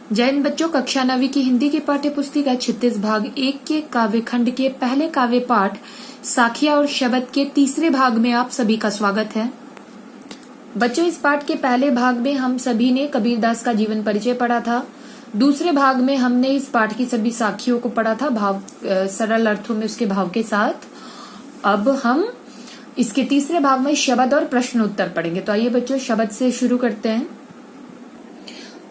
जय हिंद बच्चों, कक्षा 9वीं की हिंदी की पाठ्य पुस्तिका 36 भाग 1 के काव्य खंड के पहले काव्य पाठ साखिया और शबद के तीसरे भाग में आप सभी का स्वागत है। बच्चों, इस पाठ के पहले भाग में हम सभी ने कबीरदास का जीवन परिचय पढ़ा था। दूसरे भाग में हमने इस पाठ की सभी साखियों को पढ़ा था भाव सरल अर्थों में उसके भाव के साथ। अब हम इसके तीसरे भाग में शबद और प्रश्न उत्तर पढ़ेंगे। तो आइए बच्चों, शबद से शुरू करते हैं।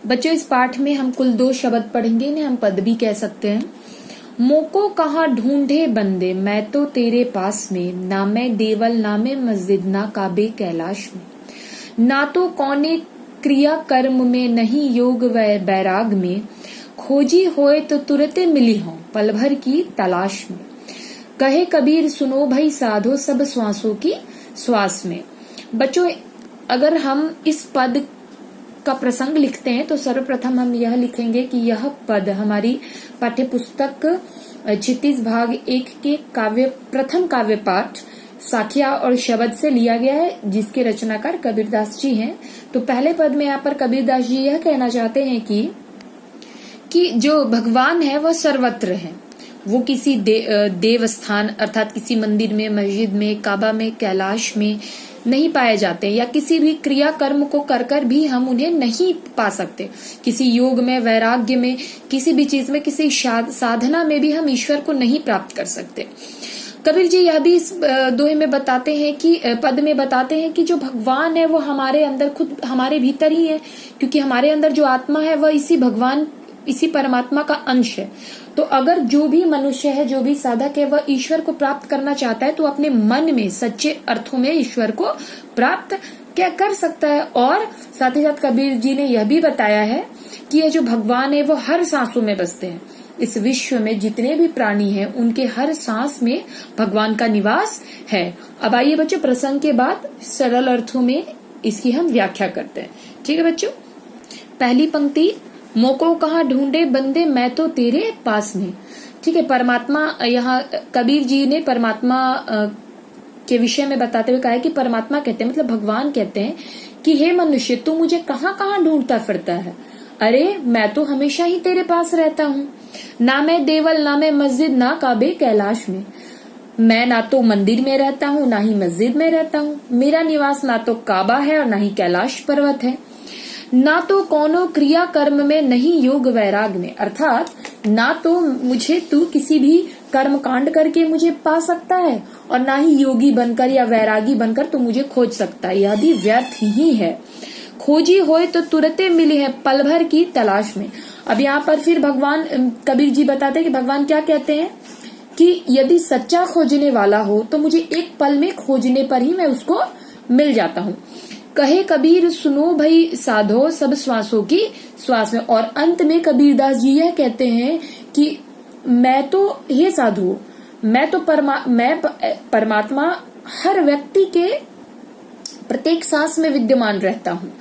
बच्चों, इस पाठ में हम कुल 2 शब्द पढ़ेंगे, इन्हें हम पद भी कह सकते हैं। मोको कहाँ ढूंढे बंदे, मैं तो तेरे पास में, ना मैं देवल ना मैं मस्जिद, ना काबे कैलाश में। ना तो कौने क्रिया कर्म में, नहीं योग वैराग में, खोजी होए तो तुरते मिली हो पल भर की तलाश में। कहे कबीर सुनो भाई साधो, सब श्वासों की श्वास में। बच्चों, अगर हम इस पद का प्रसंग लिखते हैं तो सर्वप्रथम हम यह लिखेंगे कि यह पद हमारी पाठ्य पुस्तक 36 भाग 1 के प्रथम काव्य पाठ साखिया और शबद से लिया गया है, जिसके रचनाकार कबीरदास जी हैं। तो पहले पद में यहाँ पर कबीरदास जी यह कहना चाहते हैं कि जो भगवान है वह सर्वत्र है। वो किसी देवस्थान अर्थात किसी मंदिर में, मस्जिद में, काबा में, कैलाश में नहीं पाए जाते, या किसी भी क्रिया कर्म को कर भी हम उन्हें नहीं पा सकते। किसी योग में, वैराग्य में, किसी भी चीज में, किसी साधना में भी हम ईश्वर को नहीं प्राप्त कर सकते। कबीर जी यह भी इस दोहे में बताते हैं कि पद में बताते हैं कि जो भगवान है वो हमारे अंदर, खुद हमारे भीतर ही है, क्योंकि हमारे अंदर जो आत्मा है वह इसी परमात्मा का अंश है। तो अगर जो भी मनुष्य है, जो भी साधक है, वह ईश्वर को प्राप्त करना चाहता है तो अपने मन में सच्चे अर्थों में ईश्वर को प्राप्त क्या कर सकता है। और साथ ही साथ कबीर जी ने यह भी बताया है कि ये जो भगवान है वो हर सांसों में बसते हैं। इस विश्व में जितने भी प्राणी हैं उनके हर सांस में भगवान का निवास है। अब आइए बच्चों, प्रसंग के बाद सरल अर्थों में इसकी हम व्याख्या करते हैं। ठीक है बच्चों, पहली पंक्ति, मोको कहाँ ढूंढे बंदे, मैं तो तेरे पास में। ठीक है, परमात्मा, यहाँ कबीर जी ने परमात्मा के विषय में बताते हुए कहा है कि परमात्मा कहते हैं, मतलब भगवान कहते हैं कि हे मनुष्य, तू मुझे कहाँ कहाँ ढूंढता फिरता है। अरे मैं तो हमेशा ही तेरे पास रहता हूँ। ना मैं देवल ना मैं मस्जिद, ना काबे कैलाश में। मैं ना तो मंदिर में रहता हूँ ना ही मस्जिद में रहता हूँ। मेरा निवास ना तो काबा है और ना ही कैलाश पर्वत है। ना तो कोनो क्रिया कर्म में, नहीं योग वैराग में, अर्थात ना तो मुझे तू किसी भी कर्म कांड करके मुझे पा सकता है, और ना ही योगी बनकर या वैरागी बनकर तू मुझे खोज सकता है, यह भी व्यर्थ ही है। खोजी होए तो तुरते मिली है पल भर की तलाश में। अब यहाँ पर फिर भगवान कबीर जी बताते हैं कि भगवान क्या कहते हैं कि यदि सच्चा खोजने वाला हो तो मुझे एक पल में खोजने पर ही मैं उसको मिल जाता हूँ। कहे कबीर सुनो भाई साधो, सब श्वासों की श्वास में। और अंत में कबीरदास जी यह कहते हैं कि मैं तो, हे साधु, मैं तो परमात्मा हर व्यक्ति के प्रत्येक सांस में विद्यमान रहता हूँ,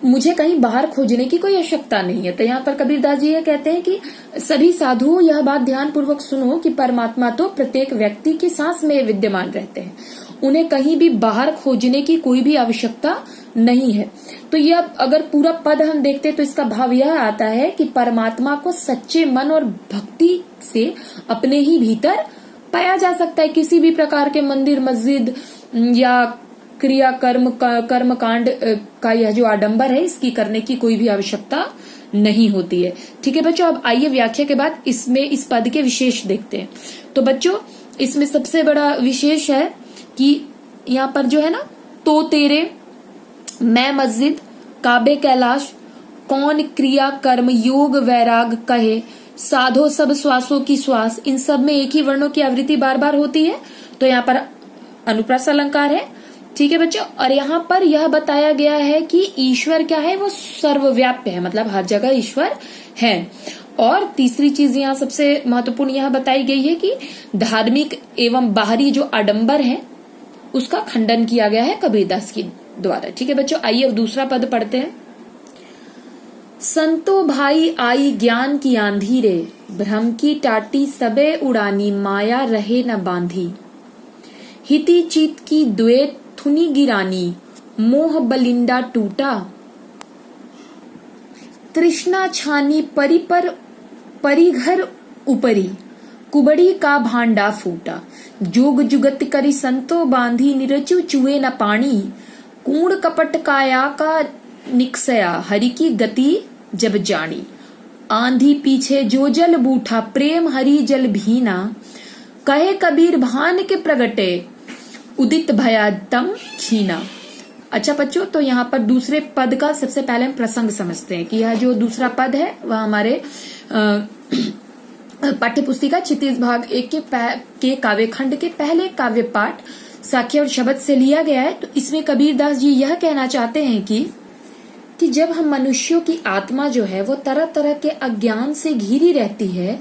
मुझे कहीं बाहर खोजने की कोई आवश्यकता नहीं है। तो यहाँ पर कबीरदास जी ये कहते हैं कि सभी साधुओं यह बात ध्यान पूर्वक सुनो कि परमात्मा तो प्रत्येक व्यक्ति की सांस में विद्यमान रहते हैं, उन्हें कहीं भी बाहर खोजने की कोई भी आवश्यकता नहीं है। तो यह अगर पूरा पद हम देखते तो इसका भाव यह आता है कि परमात्मा को सच्चे मन और भक्ति से अपने ही भीतर पाया जा सकता है। किसी भी प्रकार के मंदिर, मस्जिद या क्रिया कर्म कांड का यह जो आडंबर है, इसकी करने की कोई भी आवश्यकता नहीं होती है। ठीक है बच्चों, अब आइए व्याख्या के बाद इसमें इस पद के विशेष देखते हैं। तो बच्चों, इसमें सबसे बड़ा विशेष है कि यहाँ पर जो है ना, तो तेरे, मैं मस्जिद, काबे कैलाश, कौन क्रिया कर्म, योग वैराग, कहे साधो सब श्वासों की श्वास, इन सब में एक ही वर्णों की आवृत्ति बार बार होती है। तो यहाँ पर अनुप्रास अलंकार है। ठीक है बच्चों, और यहाँ पर यह बताया गया है कि ईश्वर क्या है, वो सर्वव्याप्य है, मतलब हर जगह ईश्वर है। और तीसरी चीज यहाँ सबसे महत्वपूर्ण यह बताई गई है कि धार्मिक एवं बाहरी जो आडंबर है उसका खंडन किया गया है कबीरदास के द्वारा। ठीक है बच्चों, आइए अब दूसरा पद पढ़ते हैं। संतो भाई आई ज्ञान की आंधी रे, भ्रम की टाटी सबे उड़ानी, माया रहे न बांधी। हिति चित की द्वैत थुनी गिरानी, मोह बलिंडा टूटा। तृष्णा छानी परिघर उपरी, कुबड़ी का भांडा फूटा। जोग जुगत करी संतो बांधी, निरचु चुए न पानी। कूड़ कपट काया का निकसया, हरि की गति जब जानी। आंधी पीछे जो जल बूठा, प्रेम हरि जल भीना। कहे कबीर भान के प्रगटे, उदित भया तम खीना। अच्छा बच्चों, तो यहाँ पर दूसरे पद का सबसे पहले हम प्रसंग समझते हैं कि यह जो दूसरा पद है वह हमारे पाठ्य पुस्तिका क्षितिज भाग 1 के काव्य खंड के पहले काव्य पाठ साखी और शब्द से लिया गया है। तो इसमें कबीरदास जी यह कहना चाहते हैं कि जब हम मनुष्यों की आत्मा जो है वो तरह तरह के अज्ञान से घिरी रहती है,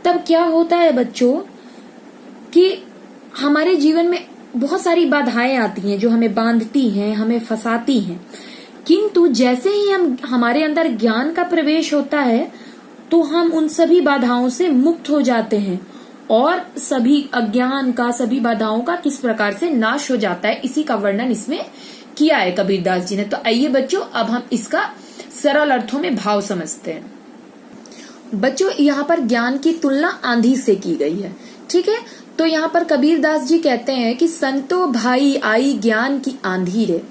तब क्या होता है बच्चों कि हमारे जीवन में बहुत सारी बाधाएं आती हैं जो हमें बांधती हैं, हमें फंसाती हैं। किंतु जैसे ही हमारे अंदर ज्ञान का प्रवेश होता है तो हम उन सभी बाधाओं से मुक्त हो जाते हैं और सभी अज्ञान का, सभी बाधाओं का किस प्रकार से नाश हो जाता है, इसी का वर्णन इसमें किया है कबीरदास जी ने। तो आइए बच्चों, अब हम इसका सरल अर्थों में भाव समझते हैं। बच्चों, यहाँ पर ज्ञान की तुलना आंधी से की गई है, ठीक है। तो यहाँ पर कबीरदास जी कहते हैं कि संतो भाई आई ज्ञान की आंधी रे।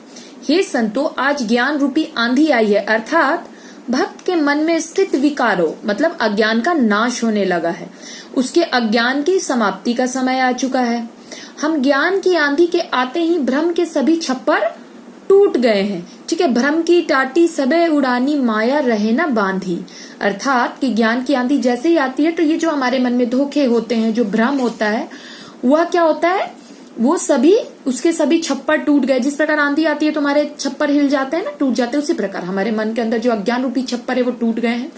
हे संतो, आज ज्ञान रूपी आंधी आई है, अर्थात भक्त के मन में स्थित विकारों मतलब अज्ञान का नाश होने लगा है। उसके अज्ञान की समाप्ति का समय आ चुका है। हम ज्ञान की आंधी के आते ही भ्रम के सभी छप्पर टूट गए हैं, ठीक है। भ्रम की टाटी सबे उड़ानी, माया रहे न बांधी। अर्थात कि ज्ञान की आंधी जैसे ही आती है तो ये जो हमारे मन में धोखे होते हैं, जो भ्रम होता है, वह क्या होता है, वो उसके सभी छप्पर टूट गए। जिस प्रकार आंधी आती है तो हमारे छप्पर हिल जाते हैं ना, टूट जाते हैं, उसी प्रकार हमारे मन के अंदर जो अज्ञान रूपी छप्पर है वो टूट गए हैं।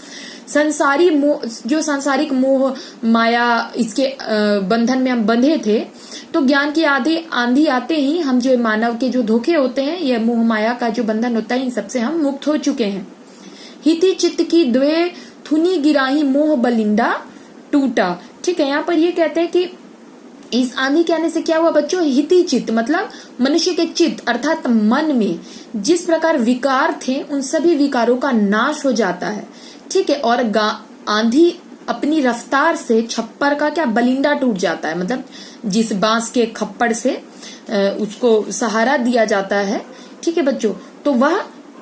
जो सांसारिक मोह माया इसके बंधन में हम बंधे थे, तो ज्ञान की आंधी आते ही हम जो मानव के जो धोखे होते हैं, ये मोह माया का जो बंधन होता है, इन सबसे हम मुक्त हो चुके हैं। हिति चित्त की द्वे थुनी गिराही, मोह बलिंदा टूटा, ठीक है। यहाँ पर ये कहते हैं कि इस आंधी के आने से क्या हुआ बच्चों, हिति चित्त मतलब मनुष्य के चित्त अर्थात मन में जिस प्रकार विकार थे, उन सभी विकारों का नाश हो जाता है, ठीक है। और आंधी अपनी रफ्तार से छप्पर का क्या बलिंडा टूट जाता है, मतलब जिस बांस के खप्पड़ से उसको सहारा दिया जाता है, ठीक है बच्चों, तो वह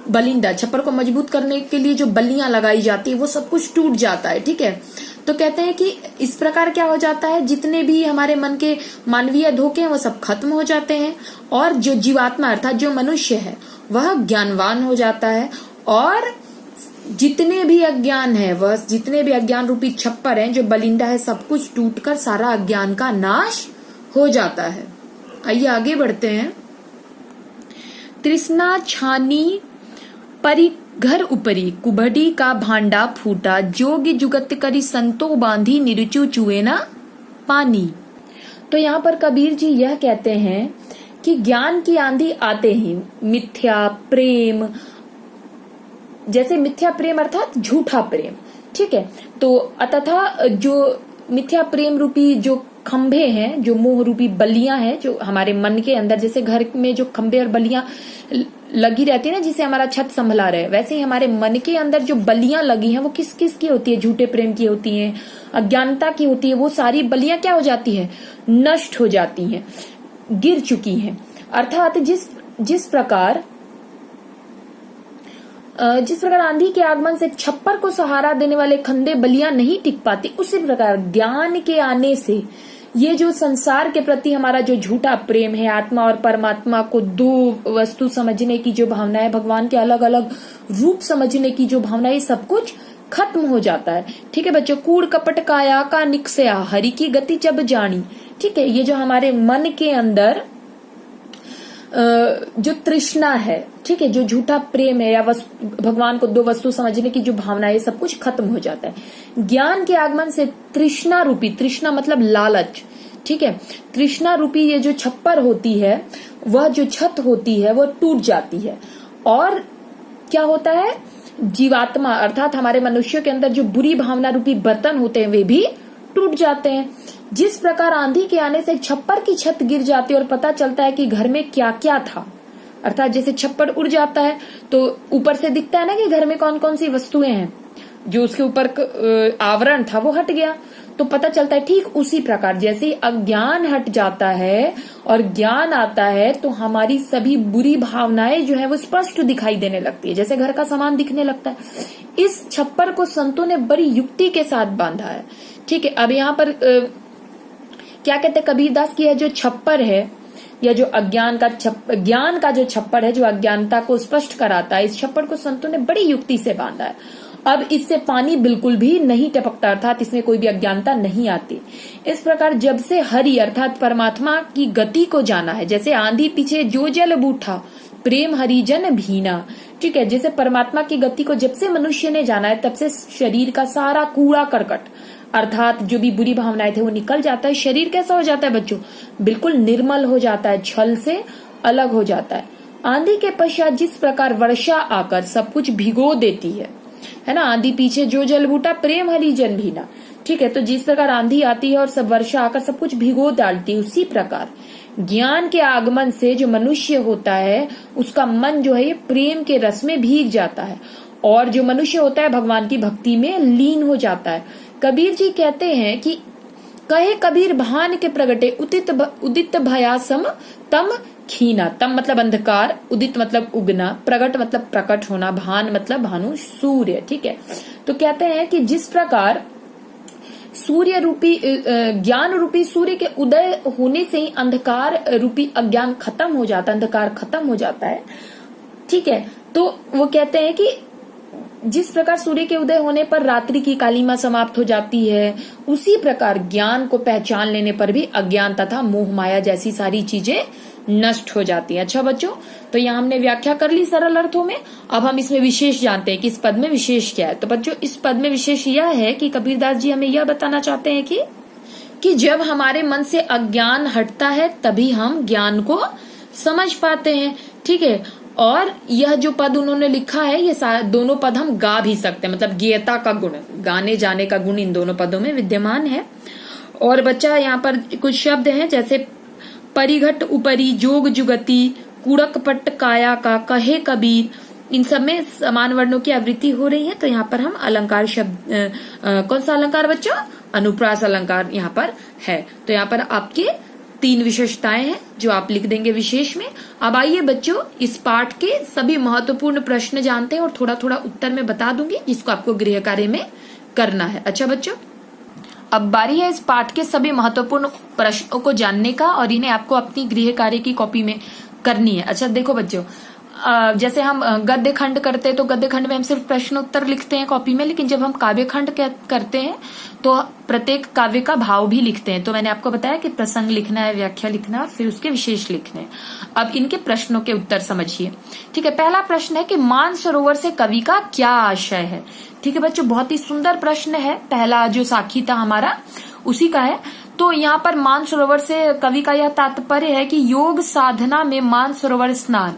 बलिंडा छप्पर को मजबूत करने के लिए जो बल्लियां लगाई जाती है वो सब कुछ टूट जाता है, ठीक है। तो कहते हैं कि इस प्रकार क्या हो जाता है, जितने भी हमारे मन के मानवीय धोखे हैं वो सब खत्म हो जाते हैं और जो जीवात्मा अर्थात जो मनुष्य है वह ज्ञानवान हो जाता है और जितने भी अज्ञान है, वह जितने भी अज्ञान रूपी छप्पर हैं, जो बलिंडा है, सब कुछ टूटकर सारा अज्ञान का नाश हो जाता है। आइए आगे बढ़ते हैं। तृष्णा छानी परिघर उपरी, कुबड़ी का भांडा फूटा। जोगी जुगत करी संतो बांधी, निरचु चुए ना पानी। तो यहाँ पर कबीर जी यह कहते हैं कि ज्ञान की आंधी आते ही मिथ्या प्रेम, जैसे मिथ्या प्रेम अर्थात झूठा प्रेम, ठीक है। तो तथा जो मिथ्या प्रेम रूपी जो खंभे हैं, जो मोह रूपी बल्लियां हैं, जो हमारे मन के अंदर, जैसे घर में जो खंभे और बल्लियां लगी रहती है ना, जिसे हमारा छत संभला रहे, वैसे ही हमारे मन के अंदर जो बल्लियां लगी हैं वो किस किस की होती है, झूठे प्रेम की होती हैं, अज्ञानता की होती है। वो सारी बल्लियां क्या हो जाती है, नष्ट हो जाती हैं, गिर चुकी हैं। अर्थात जिस प्रकार आंधी के आगमन से छप्पर को सहारा देने वाले खंडे बलियां नहीं टिक पाती, उसी प्रकार ज्ञान के आने से ये जो संसार के प्रति हमारा जो झूठा प्रेम है, आत्मा और परमात्मा को दो वस्तु समझने की जो भावना है, भगवान के अलग अलग रूप समझने की जो भावना है, सब कुछ खत्म हो जाता है, ठीक है बच्चों। कूड़ कपट काया का निकसया, हरि की गति जब जानी, ठीक है। ये जो हमारे मन के अंदर जो तृष्णा है, ठीक है, जो झूठा प्रेम है या भगवान को दो वस्तु समझने की जो भावना है, सब कुछ खत्म हो जाता है। ज्ञान के आगमन से तृष्णा रूपी, तृष्णा मतलब लालच, ठीक है, तृष्णा रूपी ये जो छप्पर होती है, वह जो छत होती है वो टूट जाती है और क्या होता है, जीवात्मा अर्थात हमारे मनुष्य के अंदर जो बुरी भावना रूपी बर्तन होते हैं वे भी टूट जाते हैं। जिस प्रकार आंधी के आने से छप्पर की छत गिर जाती है और पता चलता है कि घर में क्या क्या था, अर्थात जैसे छप्पर उड़ जाता है तो ऊपर से दिखता है ना कि घर में कौन कौन सी वस्तुएं हैं, जो उसके ऊपर आवरण था वो हट गया तो पता चलता है। ठीक उसी प्रकार जैसे अज्ञान हट जाता है और ज्ञान आता है तो हमारी सभी बुरी भावनाएं जो है वो स्पष्ट दिखाई देने लगती है, जैसे घर का सामान दिखने लगता है। इस छप्पर को संतों ने बड़ी युक्ति के साथ बांधा है। ठीक है, अब यहाँ पर क्या कहते हैं कबीरदास की, है जो छप्पर है या जो ज्ञान का जो छप्पर है जो अज्ञानता को स्पष्ट कराता है, इस छप्पर को संतों ने बड़ी युक्ति से बांधा है। अब इससे पानी बिल्कुल भी नहीं टपकता, अर्थात इसमें कोई भी अज्ञानता नहीं आती। इस प्रकार जब से हरि अर्थात परमात्मा की गति को जाना है, जैसे आंधी पीछे जो जल बूठा प्रेम हरिजन भीना। ठीक है, जैसे परमात्मा की गति को जब से मनुष्य ने जाना है तब से शरीर का सारा कूड़ा करकट अर्थात जो भी बुरी भावनाएं थे वो निकल जाता है। शरीर कैसा हो जाता है बच्चों, बिल्कुल निर्मल हो जाता है, छल से अलग हो जाता है। आंधी के पश्चात जिस प्रकार वर्षा आकर सब कुछ भिगो देती है ना, आंधी पीछे जो जल बूटा प्रेम हरिजन भीना। ठीक है, तो जिस प्रकार आंधी आती है और सब वर्षा आकर सब कुछ भिगो डालती है, उसी प्रकार ज्ञान के आगमन से जो मनुष्य होता है उसका मन जो है ये प्रेम के रस में भीग जाता है और जो मनुष्य होता है भगवान की भक्ति में लीन हो जाता है। कबीर जी कहते हैं कि कहे कबीर भान के प्रगटे उदित भयासम तम खीना। तम मतलब अंधकार, उदित मतलब उगना, प्रगट मतलब प्रकट होना, भान मतलब भानु सूर्य। ठीक है, तो कहते हैं कि जिस प्रकार सूर्य रूपी ज्ञान रूपी सूर्य के उदय होने से ही अंधकार रूपी अज्ञान खत्म हो जाता है, अंधकार खत्म हो जाता है। ठीक है, तो वो कहते हैं कि जिस प्रकार सूर्य के उदय होने पर रात्रि की कालिमा समाप्त हो जाती है, उसी प्रकार ज्ञान को पहचान लेने पर भी अज्ञान तथा मोह माया जैसी सारी चीजें नष्ट हो जाती है। अच्छा बच्चों, तो यहाँ हमने व्याख्या कर ली सरल अर्थों में। अब हम इसमें विशेष जानते हैं कि इस पद में विशेष क्या है। तो बच्चों इस पद में विशेष यह है कि कबीरदास जी हमें यह बताना चाहते हैं कि जब हमारे मन से अज्ञान हटता है तभी हम ज्ञान को समझ पाते हैं। ठीक है, और यह जो पद उन्होंने लिखा है ये दोनों पद हम गा भी सकते हैं, मतलब गेयता का गुण, गाने जाने का गुण इन दोनों पदों में विद्यमान है। और बच्चा यहाँ पर कुछ शब्द हैं जैसे परिघट उपरी जोग जुगति कुड़क पट काया का कहे कबीर, इन सब में समान वर्णों की आवृत्ति हो रही है। तो यहाँ पर हम अलंकार शब्द कौन सा अलंकार बच्चों, अनुप्रास अलंकार यहाँ पर है। तो यहाँ पर आपके 3 विशेषताएं हैं जो आप लिख देंगे विशेष में। अब आइए बच्चों इस पाठ के सभी महत्वपूर्ण प्रश्न जानते हैं और थोड़ा थोड़ा उत्तर में बता दूंगी जिसको आपको गृह कार्य में करना है। अच्छा बच्चों, अब बारी है इस पाठ के सभी महत्वपूर्ण प्रश्नों को जानने का और इन्हें आपको अपनी गृह कार्य की कॉपी में करनी है। अच्छा देखो बच्चों, जैसे हम गद्य खंड करते हैं तो गद्य खंड में हम सिर्फ प्रश्न उत्तर लिखते हैं कॉपी में, लेकिन जब हम काव्य खंड करते हैं तो प्रत्येक काव्य का भाव भी लिखते हैं। तो मैंने आपको बताया कि प्रसंग लिखना है, व्याख्या लिखना है, फिर उसके विशेष लिखने हैं। अब इनके प्रश्नों के उत्तर समझिए। ठीक है, पहला प्रश्न है कि मानसरोवर से कवि का क्या आशय है। ठीक है बच्चों, बहुत ही सुंदर प्रश्न है। पहला जो साखी था हमारा उसी का है। तो यहाँ पर मानसरोवर से कवि का यह तात्पर्य है कि योग साधना में मानसरोवर स्नान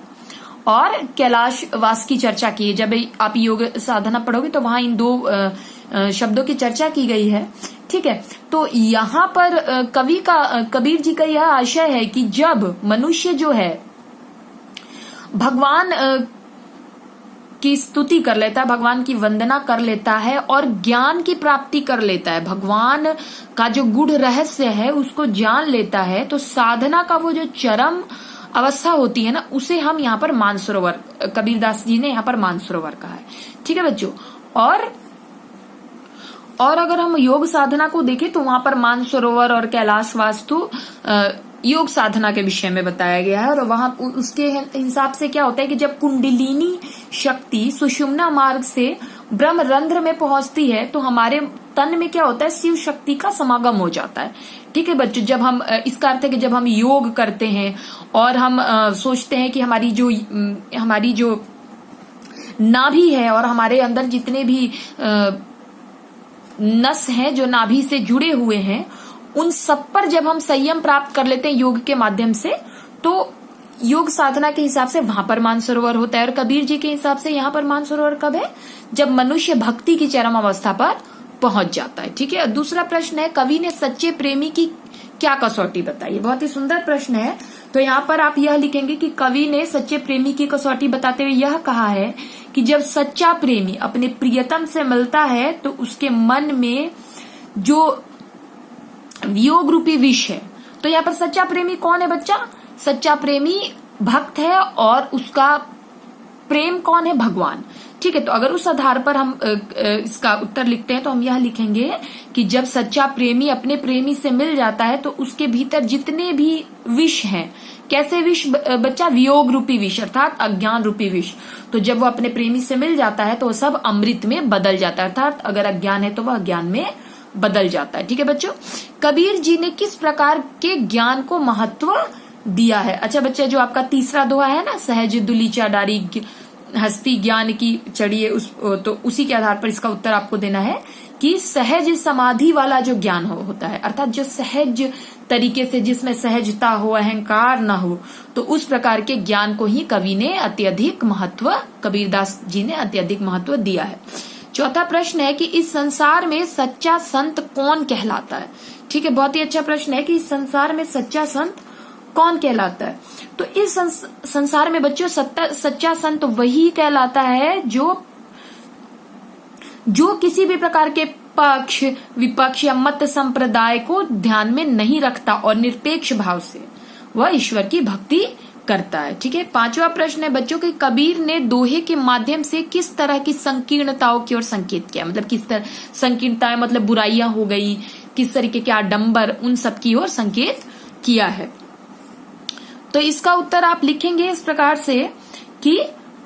और कैलाश वास की चर्चा की है। जब आप योग साधना पढ़ोगे तो वहां इन 2 शब्दों की चर्चा की गई है। ठीक है, तो यहाँ पर कबीर जी का यह आशय है कि जब मनुष्य जो है भगवान की स्तुति कर लेता है, भगवान की वंदना कर लेता है और ज्ञान की प्राप्ति कर लेता है, भगवान का जो गूढ़ रहस्य है उसको जान लेता है, तो साधना का वो जो चरम अवस्था होती है ना, उसे हम यहाँ पर मानसरोवर, कबीरदास जी ने यहाँ पर मानसरोवर कहा है। ठीक है बच्चों, और अगर हम योग साधना को देखें तो वहां पर मानसरोवर और कैलाश वास्तु योग साधना के विषय में बताया गया है। और वहां उसके हिसाब से क्या होता है कि जब कुंडलिनी शक्ति सुषुम्ना मार्ग से ब्रह्म रंध्र में पहुंचती है तो हमारे तन में क्या होता है, शिव शक्ति का समागम हो जाता है। ठीक है बच्चों, जब हम इसका अर्थ है कि जब हम योग करते हैं और हम सोचते हैं कि हमारी जो नाभि है और हमारे अंदर जितने भी नस हैं जो नाभि से जुड़े हुए हैं, उन सब पर जब हम संयम प्राप्त कर लेते हैं योग के माध्यम से, तो योग साधना के हिसाब से वहां पर मानसरोवर होता है। और कबीर जी के हिसाब से यहाँ पर मानसरोवर कब है, जब मनुष्य भक्ति की चरम अवस्था पर पहुंच जाता है। ठीक है, दूसरा प्रश्न है कवि ने सच्चे प्रेमी की क्या कसौटी बताई। बहुत ही सुंदर प्रश्न है। तो यहाँ पर आप यह लिखेंगे कि कवि ने सच्चे प्रेमी की कसौटी बताते हुए यह कहा है कि जब सच्चा प्रेमी अपने प्रियतम से मिलता है तो उसके मन में जो वियोग रूपी विष है। तो यहाँ पर सच्चा प्रेमी कौन है बच्चा? सच्चा प्रेमी भक्त है और उसका प्रेम कौन है? भगवान। ठीक है, तो अगर उस आधार पर हम इसका उत्तर लिखते हैं तो हम यह लिखेंगे कि जब सच्चा प्रेमी अपने प्रेमी से मिल जाता है तो उसके भीतर जितने भी विष हैं, कैसे विष बच्चा? वियोग रूपी विष अर्थात अज्ञान रूपी विष। तो जब वो अपने प्रेमी से मिल जाता है तो वो सब अमृत में बदल जाता है, अर्थात अगर अज्ञान है तो वह ज्ञान में बदल जाता है। ठीक है बच्चों, कबीर जी ने किस प्रकार के ज्ञान को महत्व दिया है? अच्छा बच्चे, जो आपका तीसरा दोहा है ना, सहज दुलीचा डारी हस्ती ज्ञान की चढ़िए, तो उसी के आधार पर इसका उत्तर आपको देना है कि सहज समाधि वाला जो ज्ञान होता है, अर्थात जो सहज तरीके से, जिसमें सहजता हो, अहंकार ना हो, तो उस प्रकार के ज्ञान को ही कवि ने अत्यधिक महत्व, कबीरदास जी ने अत्यधिक महत्व दिया है। चौथा प्रश्न है कि इस संसार में सच्चा संत कौन कहलाता है? ठीक है, बहुत ही अच्छा प्रश्न है कि इस संसार में सच्चा संत कौन कहलाता है? तो इस संसार में बच्चों सच्चा संत वही कहलाता है जो किसी भी प्रकार के पक्ष विपक्ष या मत संप्रदाय को ध्यान में नहीं रखता और निरपेक्ष भाव से वह ईश्वर की भक्ति करता है। ठीक है, पांचवा प्रश्न है बच्चों कि कबीर ने दोहे के माध्यम से किस तरह की संकीर्णताओं की ओर संकेत किया? मतलब किस तरह संकीर्णताएं, मतलब बुराइयां हो गई, किस तरीके के आडंबर, उन सब की ओर संकेत किया है। तो इसका उत्तर आप लिखेंगे इस प्रकार से कि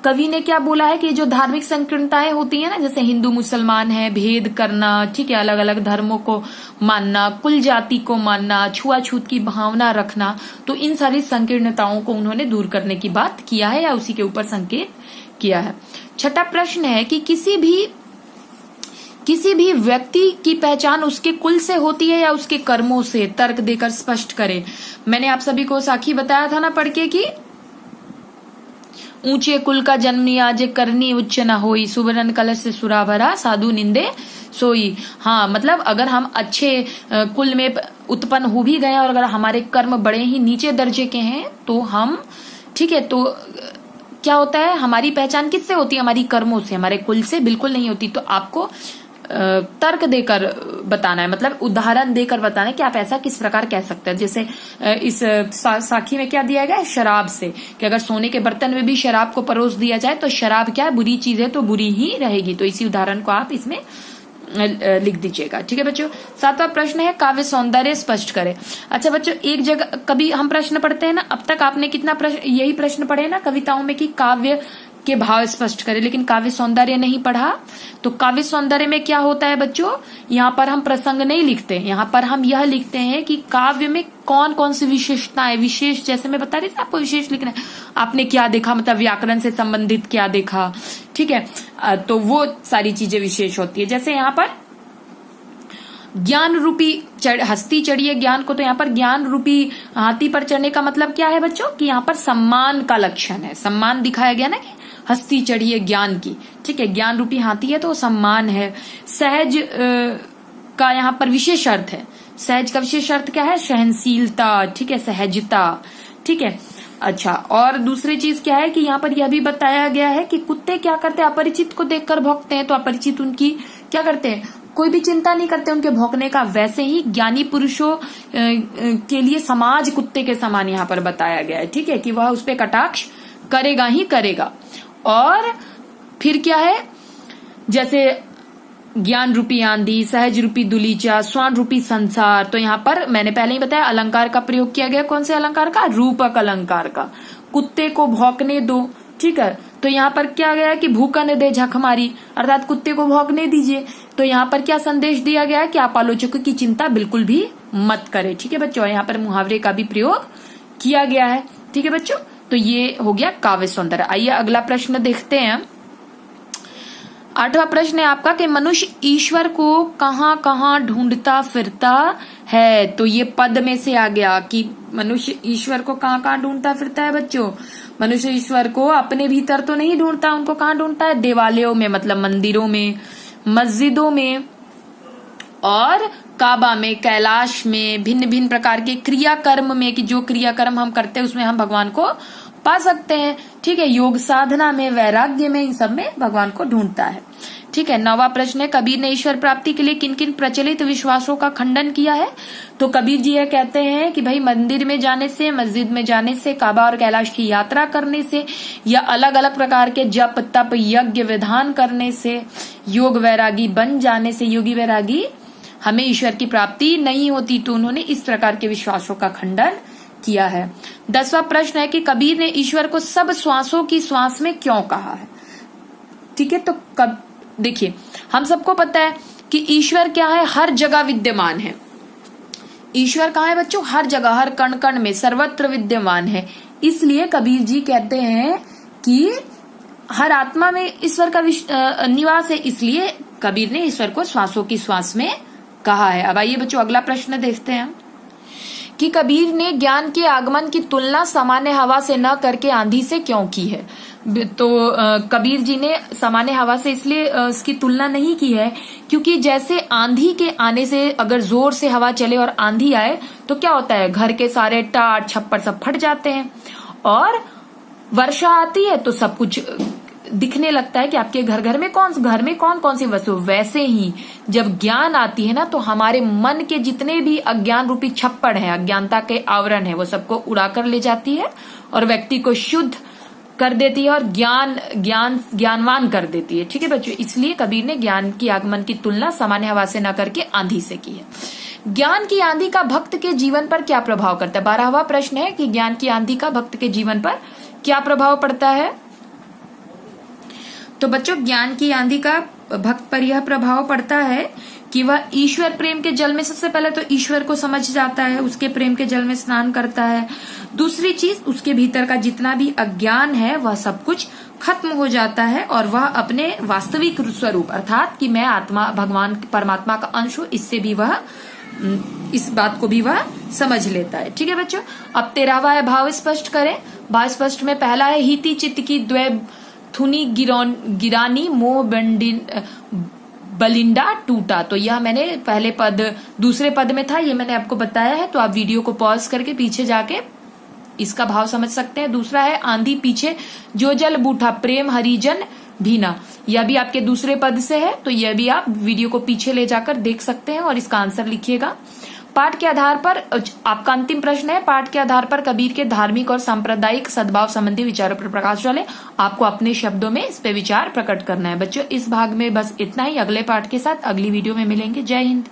कवि ने क्या बोला है कि जो धार्मिक संकीर्णताएं होती है ना, जैसे हिंदू मुसलमान है, भेद करना, ठीक है, अलग अलग धर्मों को मानना, कुल जाति को मानना, छुआछूत की भावना रखना, तो इन सारी संकीर्णताओं को उन्होंने दूर करने की बात किया है या उसी के ऊपर संकेत किया है। छठा प्रश्न है कि किसी भी व्यक्ति की पहचान उसके कुल से होती है या उसके कर्मों से? तर्क देकर स्पष्ट करें। मैंने आप सभी को साखी बताया था ना पढ़ के कि ऊंचे कुल का जन्मिया जे करनी उच्च न होई, सुवर्ण कलश से सुरा भरा साधु निंदे सोई। हाँ, मतलब अगर हम अच्छे कुल में उत्पन्न हो भी गए और अगर हमारे कर्म बड़े ही नीचे दर्जे के हैं तो हम, ठीक है, तो क्या होता है, हमारी पहचान किससे होती है? हमारी कर्मों से, हमारे कुल से बिल्कुल नहीं होती। तो आपको तर्क देकर बताना है, मतलब उदाहरण देकर बताना है कि आप ऐसा किस प्रकार कह सकते हैं। जैसे इस साखी में क्या दिया गया है? शराब से, कि अगर सोने के बर्तन में भी शराब को परोस दिया जाए तो शराब क्या है? बुरी चीज है, तो बुरी ही रहेगी। तो इसी उदाहरण को आप इसमें लिख दीजिएगा। ठीक है बच्चों, सातवां प्रश्न है काव्य सौंदर्य स्पष्ट करें। अच्छा बच्चों, एक जगह कभी हम प्रश्न पढ़ते हैं ना, अब तक आपने कितना यही प्रश्न पढ़े ना कविताओं में कि काव्य के भाव स्पष्ट करें, लेकिन काव्य सौंदर्य नहीं पढ़ा। तो काव्य सौंदर्य में क्या होता है बच्चों? यहाँ पर हम प्रसंग नहीं लिखते, यहाँ पर हम यह लिखते हैं कि काव्य में कौन कौन सी विशेषताएं, विशेष, जैसे मैं बता रही थी आपको विशेष लिखना है, आपने क्या देखा, मतलब व्याकरण से संबंधित क्या देखा, ठीक है, तो वो सारी चीजें विशेष होती है। जैसे यहाँ पर ज्ञान रूपी हस्ती चढ़िए ज्ञान को, तो यहाँ पर ज्ञान रूपी हाथी पर चढ़ने का मतलब क्या है बच्चों? कि यहाँ पर सम्मान का लक्षण है, सम्मान दिखाया गया ना कि हस्ती चढ़िए ज्ञान की, ठीक है, ज्ञान रूपी हाथी है तो सम्मान है। सहज का यहाँ पर विशेष अर्थ है, सहज का विशेष अर्थ क्या है? सहनशीलता, ठीक है, सहजता, ठीक है। अच्छा, और दूसरी चीज क्या है कि यहाँ पर यह भी बताया गया है कि कुत्ते क्या करते हैं? अपरिचित को देखकर भौंकते हैं, तो अपरिचित उनकी क्या करते हैं? कोई भी चिंता नहीं करते उनके भौंकने का। वैसे ही ज्ञानी पुरुषों के लिए समाज कुत्ते के समान यहाँ पर बताया गया है, ठीक है, कि वह उस पर कटाक्ष करेगा ही करेगा। और फिर क्या है, जैसे ज्ञान रूपी आंधी, सहज रूपी दुलीचा, स्वान रूपी संसार, तो यहाँ पर मैंने पहले ही बताया अलंकार का प्रयोग किया गया। कौन से अलंकार का? रूपक अलंकार का। कुत्ते को भौंकने दो, ठीक है, तो यहाँ पर क्या गया कि भूखन दे झक मारी, अर्थात कुत्ते को भौंकने दीजिए। तो यहाँ पर क्या संदेश दिया गया कि आप आलोचकों की चिंता बिल्कुल भी मत करें। ठीक है बच्चों, यहाँ पर मुहावरे का भी प्रयोग किया गया है। ठीक है बच्चों, तो ये हो गया काव्य सौंदर्य। आइए अगला प्रश्न देखते हैं। 8वां प्रश्न है आपका कि मनुष्य ईश्वर को कहाँ कहाँ ढूंढता फिरता है। तो ये पद में से आ गया कि मनुष्य ईश्वर को कहाँ कहाँ ढूंढता फिरता है बच्चों। मनुष्य ईश्वर को अपने भीतर तो नहीं ढूंढता, उनको कहाँ ढूंढता है? देवालयों में, मतलब मंदिरों में, मस्जिदों में, और काबा में, कैलाश में, भिन्न भिन्न प्रकार के क्रियाकर्म में, कि जो क्रियाकर्म हम करते हैं उसमें हम भगवान को पा सकते हैं। ठीक है, योग साधना में, वैराग्य में, इन सब में भगवान को ढूंढता है। ठीक है, 9वां प्रश्न है, कबीर ने ईश्वर प्राप्ति के लिए किन किन प्रचलित विश्वासों का खंडन किया है? तो कबीर जी यह कहते हैं कि भाई मंदिर में जाने से, मस्जिद में जाने से, काबा और कैलाश की यात्रा करने से, या अलग अलग प्रकार के जप तप यज्ञ विधान करने से, योग वैरागी बन जाने से, योगी वैरागी हमें ईश्वर की प्राप्ति नहीं होती। तो उन्होंने इस प्रकार के विश्वासों का खंडन किया है। 10वां प्रश्न है कि कबीर ने ईश्वर को सब श्वासों की श्वास में क्यों कहा है? ठीक है, तो देखिए, हम सबको पता है कि ईश्वर क्या है, हर जगह विद्यमान है। ईश्वर कहाँ है बच्चों? हर जगह, हर कण कण में, सर्वत्र विद्यमान है। इसलिए कबीर जी कहते हैं कि हर आत्मा में ईश्वर का निवास है, इसलिए कबीर ने ईश्वर को श्वासों की श्वास में कहा है। अब आइए बच्चों अगला प्रश्न देखते हैं कि कबीर ने ज्ञान के आगमन की तुलना सामान्य हवा से न करके आंधी से क्यों की है? तो कबीर जी ने सामान्य हवा से इसलिए इसकी तुलना नहीं की है क्योंकि जैसे आंधी के आने से अगर जोर से हवा चले और आंधी आए तो क्या होता है, घर के सारे टाट छप्पर सब फट जाते हैं, और वर्षा आती है तो सब कुछ दिखने लगता है कि आपके घर में कौन कौन सी वस्तु। वैसे ही जब ज्ञान आती है ना तो हमारे मन के जितने भी अज्ञान रूपी छप्पड़ है, अज्ञानता के आवरण है, वो सबको उड़ाकर ले जाती है और व्यक्ति को शुद्ध कर देती है और ज्ञानवान कर देती है। ठीक है बच्चों, इसलिए कबीर ने ज्ञान की आगमन की तुलना सामान्य हवा से न करके आंधी से की है। ज्ञान की आंधी का भक्त के जीवन पर क्या प्रभाव करता है? 12वां प्रश्न है कि ज्ञान की आंधी का भक्त के जीवन पर क्या प्रभाव पड़ता है? तो बच्चों, ज्ञान की आंधी का भक्त पर यह प्रभाव पड़ता है कि वह ईश्वर प्रेम के जल में, सबसे पहले तो ईश्वर को समझ जाता है, उसके प्रेम के जल में स्नान करता है। दूसरी चीज, उसके भीतर का जितना भी अज्ञान है वह सब कुछ खत्म हो जाता है और वह अपने वास्तविक स्वरूप अर्थात कि मैं आत्मा, भगवान परमात्मा का अंश हूं, इससे भी वह, इस बात को भी वह समझ लेता है। ठीक है बच्चों, अब 13वां है भाव स्पष्ट करें। भाव स्पष्ट में पहला है हिति चित्त की द्वै थुनी गिरानी मोह बलिंडा टूटा। तो यह मैंने पहले पद, दूसरे पद में था, ये मैंने आपको बताया है, तो आप वीडियो को पॉज करके पीछे जाके इसका भाव समझ सकते हैं। दूसरा है आंधी पीछे जो जल बूठा प्रेम हरिजन भीना, यह भी आपके दूसरे पद से है, तो यह भी आप वीडियो को पीछे ले जाकर देख सकते हैं और इसका आंसर लिखिएगा। पाठ के आधार पर आपका अंतिम प्रश्न है, पाठ के आधार पर कबीर के धार्मिक और सांप्रदायिक सद्भाव संबंधी विचारों पर प्रकाश डालें। आपको अपने शब्दों में इस पे विचार प्रकट करना है। बच्चों, इस भाग में बस इतना ही। अगले पाठ के साथ अगली वीडियो में मिलेंगे। जय हिंद।